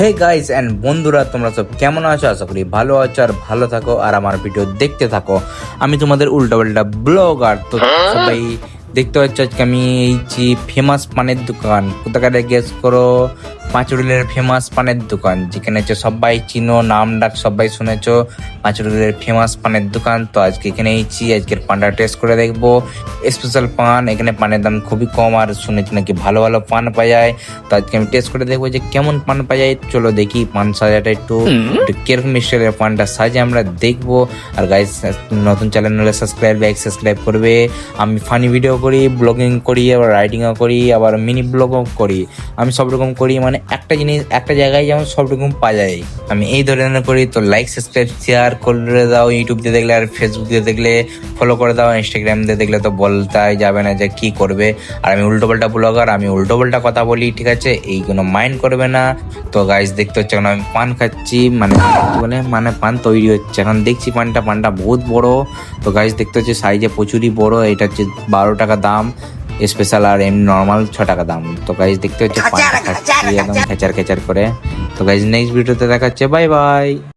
Hey guys and বন্ধুরা, তোমরা সব কেমন আছো? আশা করি ভালো আছো আর ভালো থাকো আর আমার ভিডিও দেখতে থাকো। আমি তোমাদের উল্টাপাল্টা ব্লগার। তো সবাই দেখতে পাচ্ছ, আজকে আমি এইছি ফেমাস পানের দোকান। কোথাকার গেস করো? পাঁচুড়িলের ফেমাস পানের দোকান, যেখানে হচ্ছে সবাই চিনো, নাম ডাক সবাই শুনেছো, পাঁচুড়িলের ফেমাস পানের দোকান। তো আজকে এখানে এইছি, আজকের পানটা টেস্ট করে দেখবো। স্পেশাল পান, এখানে পানের দাম খুবই কম আর শুনেছি নাকি ভালো ভালো পান পাওয়া যায়। তো আজকে আমি টেস্ট করে দেখবো যে কেমন পান পাওয়া যায়। চলো দেখি পান সাজাটা একটু কিরকম স্টাইলের পানটা সাজে আমরা দেখবো। আর গাইস, নতুন চ্যানেল হলে সাবস্ক্রাইব করবে। আমি ফানি ভিডিও করি, ব্লগিং করি, আবার রাইডিংও করি, আবার মিনি ব্লগও করি। আমি সব রকম করি, মানে একটা জিনিস একটা জায়গায় যেমন সব রকম পাওয়া যায়, আমি এই ধরনের করি। তো লাইক সাবস্ক্রাইব শেয়ার করে দাও। ইউটিউব দিয়ে দেখলে আর ফেসবুক দিয়ে দেখলে ফলো করে দাও। ইনস্টাগ্রাম দিয়ে দেখলে তো বলতেই যাবে না যে কি করবে। আর আমি উল্টোপাল্টা ব্লগার, আমি উল্টোপাল্টা কথা বলি, ঠিক আছে? এইগুলো মাইন্ড করবে না। তো গাইস, দেখতে হচ্ছে এখন আমি পান খাচ্ছি, মানে পান তৈরি হচ্ছে। এখন দেখছি পানটা বহুত বড়। তো গাইস, দেখতে হচ্ছে সাইজে প্রচুরই বড়। এটা হচ্ছে 12 টাকা দাম স্পেশাল, আর এমনি নর্মাল 6 টাকা দাম। তো গাইস, দেখতে হচ্ছে পানটা খাচ্ছি একদম খেচার খেচার করে। তো গাইস, নেক্সট ভিডিওতে দেখাচ্ছে। Bye bye.